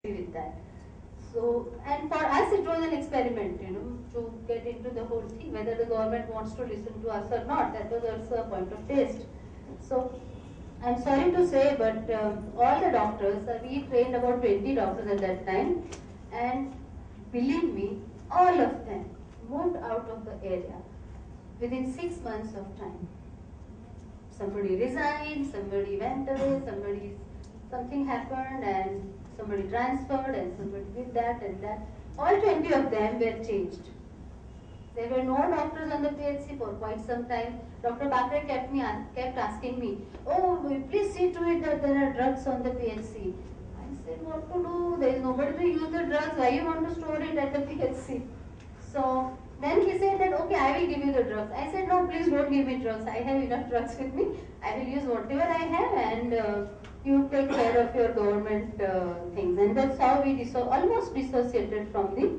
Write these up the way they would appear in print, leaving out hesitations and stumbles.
with that. So, and for us it was an experiment, to get into the whole thing, whether the government wants to listen to us or not. That was also a point of test. So, I'm sorry to say, but all the doctors, we trained about 20 doctors at that time, and believe me, all of them moved out of the area within 6 months of time. Somebody resigned, somebody went away, something happened, and somebody transferred, and somebody did that and that. All 20 of them were changed. There were no doctors on the PHC for quite some time. Dr. Bakre kept asking me, "Oh, please see to it that there are drugs on the PHC." I said, "What to do? There is nobody to use the drugs. Why you want to store it at the PHC?" So then he said that, "Okay, I will give you the drugs." I said, "No, please don't give me drugs. I have enough drugs with me. I will use whatever I have, and you take care of your government things." And that's how we almost dissociated from the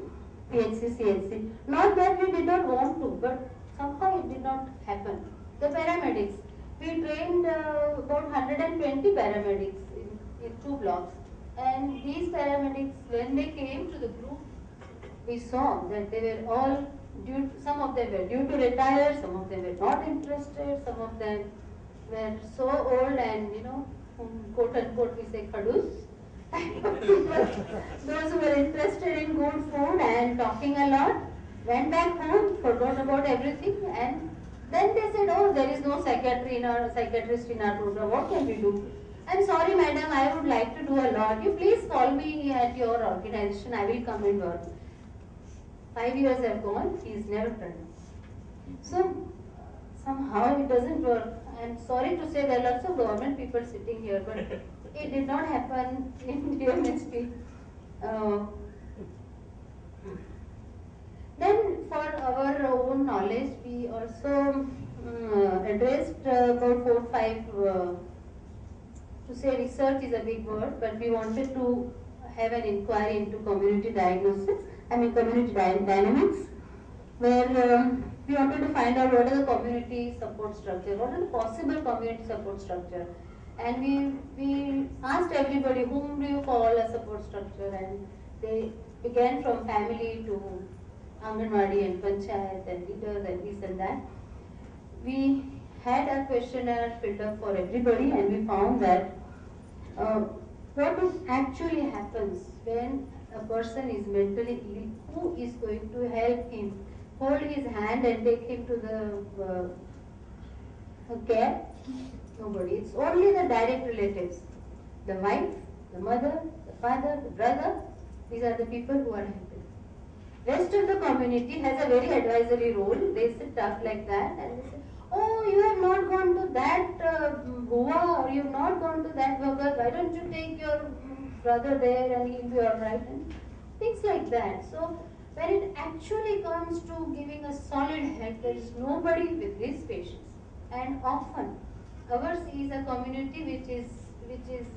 PHC, CHC. Not that we did not want to, but somehow it did not happen. The paramedics, we trained about 120 paramedics in 2 blocks. And these paramedics, when they came to the group, we saw that they were all some of them were due to retire, some of them were not interested, some of them were so old and, quote unquote, we say khadus. Those who were interested in good food and talking a lot went back home, forgot about everything, and then they said, "Oh, there is no psychiatrist in our program. What can we do?" "I'm sorry, madam, I would like to do a lot. You please call me at your organization. I will come and work." 5 years have gone, he's never turned up. So somehow it doesn't work. I'm sorry to say there are lots of government people sitting here, but it did not happen in DMSP. Then for our own knowledge, we also addressed about 4 or 5, to say research is a big word, but we wanted to have an inquiry into community community dynamics, where we wanted to find out what are the community support structure, what are the possible community support structure. And we asked everybody, whom do you call a support structure? And they began from family to Anganwadi and Panchayat and leaders and this and that. We had a questionnaire filled up for everybody, and we found that what actually happens when a person is mentally ill, who is going to help him, hold his hand and take him to the care? Nobody. It's only the direct relatives. The wife, the mother, the father, the brother. These are the people who are helping. Rest of the community has a very advisory role. They sit up like that and they say, "Oh, you have not gone to that Goa, or you have not gone to that Bhagat. Why don't you take your brother there and he'll be alright?" And things like that. So when it actually comes to giving a solid help, there is nobody with these patients. And often ours is a community which is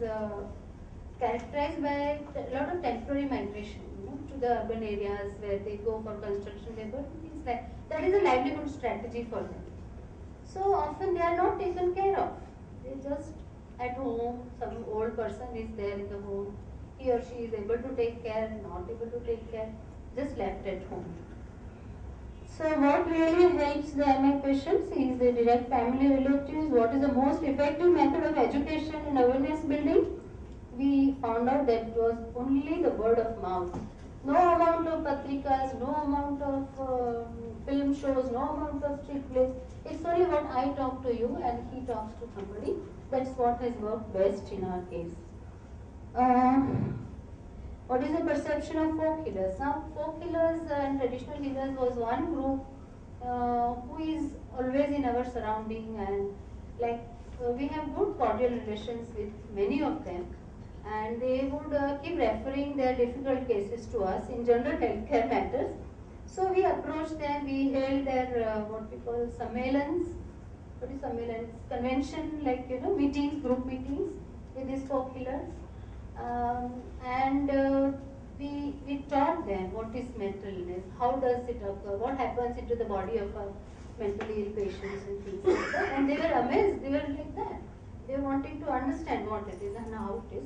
characterized by a lot of temporary migration, to the urban areas where they go for construction labor, things like that. Is a livelihood strategy for them. So often they are not taken care of. They just at home, some old person is there in the home, he or she is able to take care, not able to take care, just left at home. So what really helps the MI patients is the direct family relatives. What is the most effective method of education and awareness building? We found out that it was only the word of mouth. No amount of patrikas, no amount of film shows, no amount of street plays. It's only what I talk to you and he talks to somebody. That's what has worked best in our case. What is the perception of folk healers? Now, folk healers and traditional healers was one group who is always in our surrounding, and we have good cordial relations with many of them, and they would keep referring their difficult cases to us in general healthcare matters. So we approached them, we held their what we call sammelans. What is sammelans? Convention, meetings, group meetings with these folk healers. And we taught them what is mental illness, how does it occur, what happens into the body of a mentally ill patients and things like that. And they were amazed, they were like that. They were wanting to understand what it is and how it is.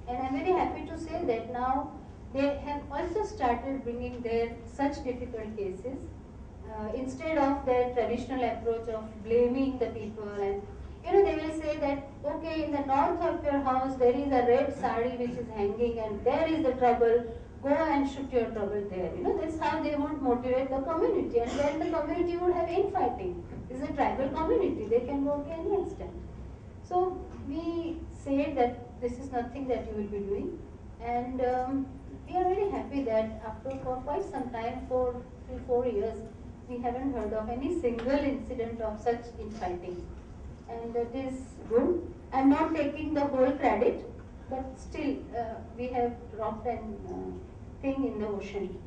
And I'm very happy to say that now they have also started bringing their such difficult cases instead of their traditional approach of blaming the people. And they will say that, okay, in the north of your house there is a red sari which is hanging and there is the trouble, go and shoot your trouble there. That's how they would motivate the community, and then the community would have infighting. This is a tribal community, they can go to any extent. So we say that this is nothing that you will be doing, and we are very happy that after for quite some time, for 3-4 years, we haven't heard of any single incident of such infighting, and that is good. I'm not taking the whole credit, but still we have dropped an thing in the ocean.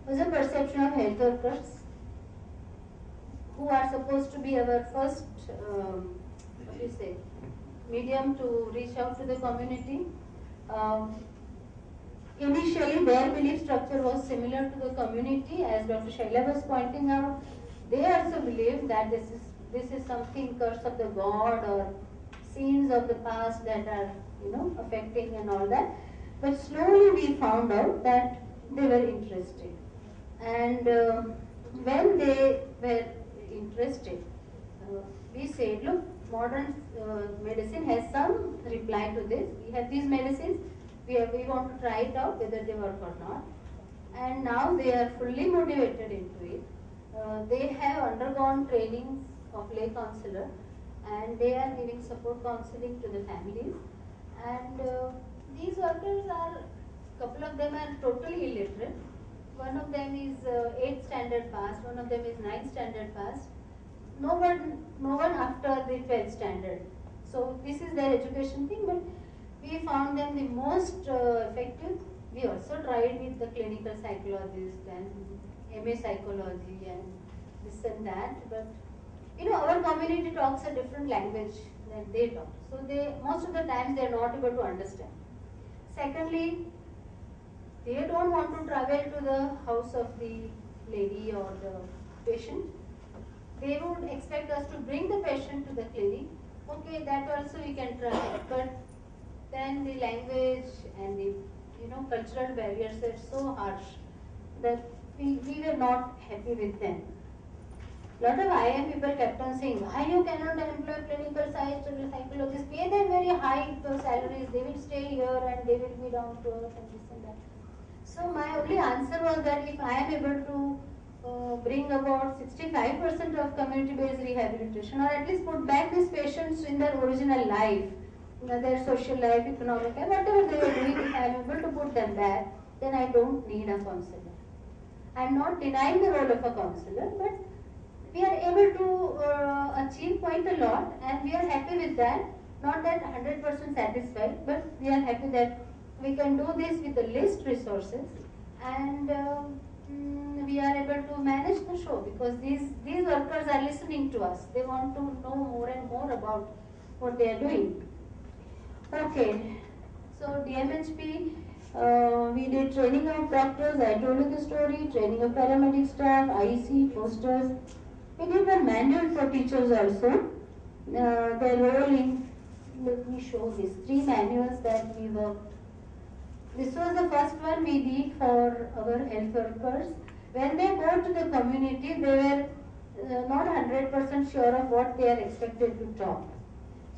Was a perception of health workers who are supposed to be our first medium to reach out to the community. Initially, their belief structure was similar to the community, as Dr. Shaila was pointing out. They also believed that this is something curse of the god or scenes of the past that are affecting and all that. But slowly we found out that they were interested, and when they were interested, we said, look, modern medicine has some reply to this. We have these medicines. We want to try it out whether they work or not. And now they are fully motivated into it. They have undergone trainings of lay counselor, and they are giving support counseling to the families. And these workers are, couple of them are totally illiterate. One of them is 8th standard passed, one of them is 9th standard passed. No one after the 12th standard. So this is their education thing, but we found them the most effective. We also tried with the clinical psychologist and MA psychology and this and that, but our community talks a different language than they talk. So most of the times they are not able to understand. Secondly, they don't want to travel to the house of the lady or the patient. They would expect us to bring the patient to the clinic. Okay, that also we can try, but then the language and the cultural barriers are so harsh that we were not happy with them. Lot of IIM people kept on saying, why you cannot employ clinical psychologists, pay them very high salaries, they will stay here and they will be down to earth and this and that. So my only answer was that if I am able to bring about 65% of community-based rehabilitation, or at least put back these patients in their original life, their social life, economic life, whatever they were doing, if I am able to put them back, then I don't need a counselor. I am not denying the role of a counselor, but we are able to achieve quite a lot, and we are happy with that. Not that 100% satisfied, but we are happy that we can do this with the least resources, and we are able to manage the show because these workers are listening to us. They want to know more and more about what they are doing. Okay, so DMHP, we did training of doctors, I told you the story, training of paramedic staff, IC, posters. We did a manual for teachers also. Their role in, let me show this, 3 manuals that we worked. This was the first one we did for our health workers. When they go to the community, they were not 100% sure of what they are expected to talk.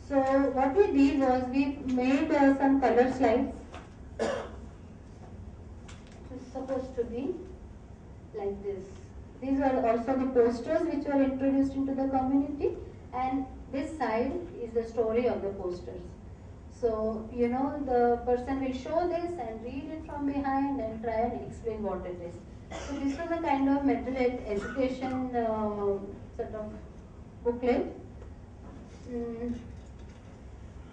So what we did was we made some color slides. It's supposed to be like this. These are also the posters which were introduced into the community, and this side is the story of the posters. So, the person will show this and read it from behind and try and explain what it is. So this was a kind of mental education sort of booklet.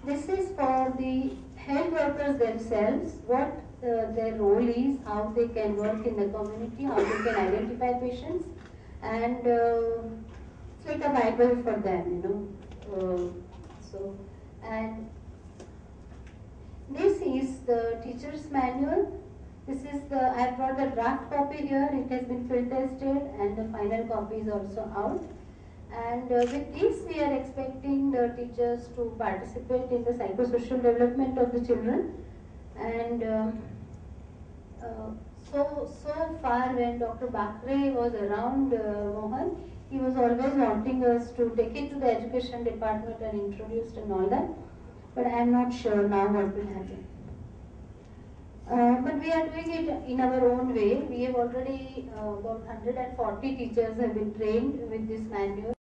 This is for the health workers themselves, what their role is, how they can work in the community, how they can identify patients, and it's like a Bible for them, and this is the teacher's manual. This is I have brought the draft copy here. It has been field tested and the final copy is also out. And with this, we are expecting the teachers to participate in the psychosocial development of the children. And so far, when Dr. Bakre was around, Mohan, he was always wanting us to take it to the education department and introduce and all that. But I am not sure now what will happen. But we are doing it in our own way. We have already about 140 teachers have been trained with this manual.